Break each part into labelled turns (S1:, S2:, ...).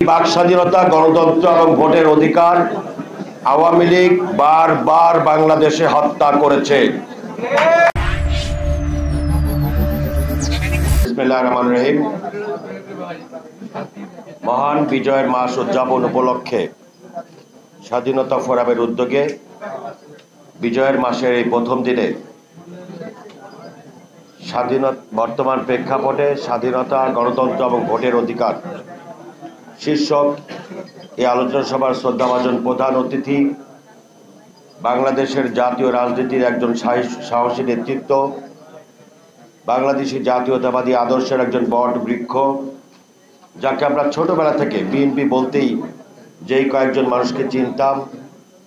S1: বাক স্বাধীনতা, গণতন্ত্র এবং ভোটের অধিকার আওয়ামী লীগ বারবার বাংলাদেশে হত্যা করেছে। বিসমিল্লাহির রহমানির রহিম। মহান বিজয়ের মাস উদযাপন উপলক্ষে স্বাধীনতা ফোরামের উদ্যোগে বিজয়ের মাসের এই প্রথম দিনে বর্তমান প্রেক্ষাপটে স্বাধীনতা, গণতন্ত্র এবং ভোটের অধিকার শীর্ষক এই আলোচনা সভার শ্রদ্ধাভাজন প্রধান অতিথি, বাংলাদেশের জাতীয় রাজনীতির একজন সাহসী নেতৃত্ব, বাংলাদেশি জাতীয়তাবাদী আদর্শের একজন বট বৃক্ষ, যাকে আমরা ছোটবেলা থেকে বিএনপি বলতেই যেই কয়েকজন মানুষকে চিনতাম,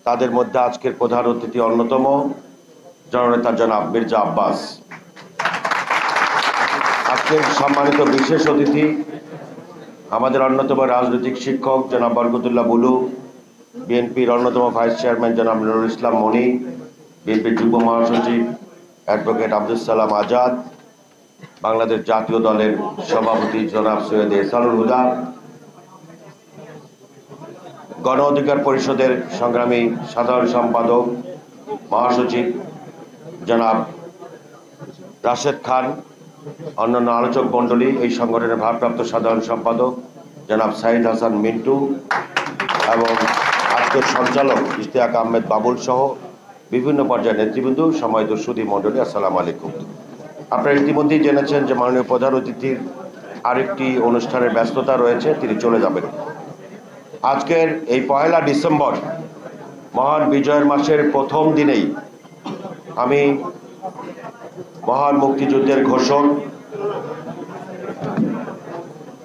S1: তাদের মধ্যে আজকের প্রধান অতিথি অন্যতম জননেতা জনাব মির্জা আব্বাস। আজকের সম্মানিত বিশেষ অতিথি আমাদের অন্যতম রাজনৈতিক শিক্ষক জনাব বরকতুল্লাহ বুলু, বিএনপির অন্যতম ভাইস চেয়ারম্যান জনাব নুরুল ইসলাম মনি, বিএনপির যুগ্ম মহাসচিব অ্যাডভোকেট আব্দুল সালাম আজাদ, বাংলাদেশ জাতীয় দলের সভাপতি জনাব সৈয়দ এহসানুল হুদা, গণ অধিকার পরিষদের সংগ্রামী সাধারণ সম্পাদক মহাসচিব জনাব রাশেদ খান, অন্যান্য আলোচক মণ্ডলী, এই সংগঠনের ভারপ্রাপ্ত সাধারণ সম্পাদক জনাব সাইদ হাসান মিন্টু এবং আজকের সঞ্চালক ইশতিয়াক আহমেদ বাবুল সহ বিভিন্ন পর্যায়ের নেতৃবৃন্দ, সম্মানিত সুধী মণ্ডলী, আসসালামু আলাইকুম। আপনারা ইতিমধ্যেই জেনেছেন যে মাননীয় প্রধান অতিথির আরেকটি অনুষ্ঠানের ব্যস্ততা রয়েছে, তিনি চলে যাবেন। আজকের এই 1 ডিসেম্বর মহান বিজয়ের মাসের প্রথম দিনেই আমি মহান মুক্তিযুদ্ধের ঘোষক,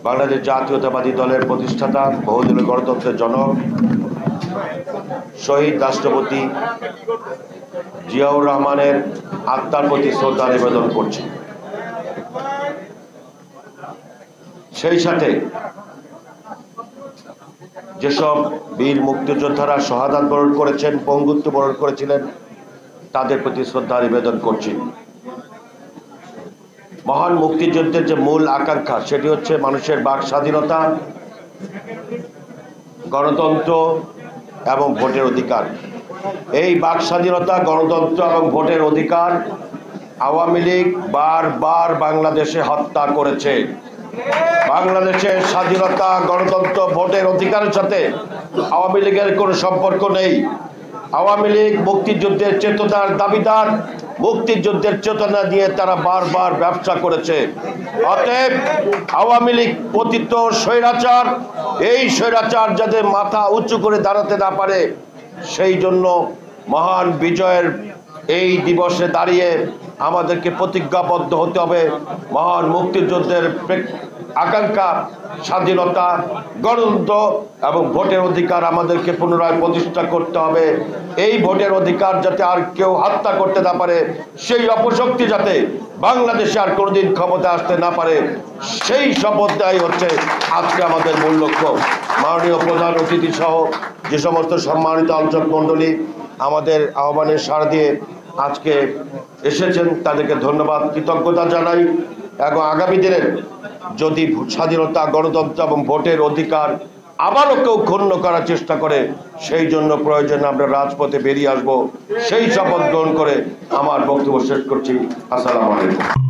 S1: বাংলাদেশ জাতীয়তাবাদী দলের প্রতিষ্ঠাতা, বহুদলীয় গণতন্ত্রের জনক, শহীদ রাষ্ট্রপতি জিয়াউর রহমানের আত্মার প্রতি শ্রদ্ধা নিবেদন করছি। সেই সাথে যেসব বীর মুক্তিযোদ্ধারা শাহাদাত বরণ করেছেন, পঙ্গুত্ব বরণ করেছিলেন, তাদের প্রতি শ্রদ্ধা নিবেদন করছি। মহান মুক্তিযুদ্ধের যে মূল আকাঙ্ক্ষা, সেটি হচ্ছে মানুষের বাক স্বাধীনতা, গণতন্ত্র এবং ভোটের অধিকার। এই বাক স্বাধীনতা, গণতন্ত্র এবং ভোটের অধিকার আওয়ামী লীগ বারবার বাংলাদেশে হত্যা করেছে। বাংলাদেশের স্বাধীনতা, গণতন্ত্র, ভোটের অধিকারের সাথে আওয়ামী লীগের কোনো সম্পর্ক নেই। আওয়ামী লীগ মুক্তিযুদ্ধের চেতনার দাবিদার, মুক্তিযুদ্ধের চেতনা দিয়ে তারা বারবার ব্যবসা করেছে। অতএব আওয়ামী লীগ পতিত স্বৈরাচার, এই স্বৈরাচার যাতে মাথা উঁচু করে দাঁড়াতে না পারে, সেই জন্য মহান বিজয়ের এই দিবসে দাঁড়িয়ে আমাদেরকে প্রতিজ্ঞাবদ্ধ হতে হবে। মহান মুক্তিযুদ্ধের আকাঙ্ক্ষা, স্বাধীনতা, গণতন্ত্র এবং ভোটের অধিকার আমাদেরকে পুনরায় প্রতিষ্ঠা করতে হবে। এই ভোটের অধিকার যাতে আর কেউ হত্যা করতে না পারে, সেই অপশক্তি যাতে বাংলাদেশে আর কোনোদিন ক্ষমতা আসতে না পারে, সেই শপথ দেওয়াই হচ্ছে আজকে আমাদের মূল লক্ষ্য। মাননীয় প্রধান অতিথি সহ যে সমস্ত সম্মানিত আলোচক মণ্ডলী আমাদের আহ্বানের সাড়া দিয়ে আজকে এসেছেন, তাদেরকে ধন্যবাদ, কৃতজ্ঞতা জানাই। এবং আগামী দিনের যদি স্বাধীনতা, গণতন্ত্র এবং ভোটের অধিকার আবারও কেউ ক্ষুণ্ণ করার চেষ্টা করে, সেই জন্য প্রয়োজনে আমরা রাজপথে বেরিয়ে আসব, সেই শপথ গ্রহণ করে আমার বক্তব্য শেষ করছি। আসসালামু আলাইকুম।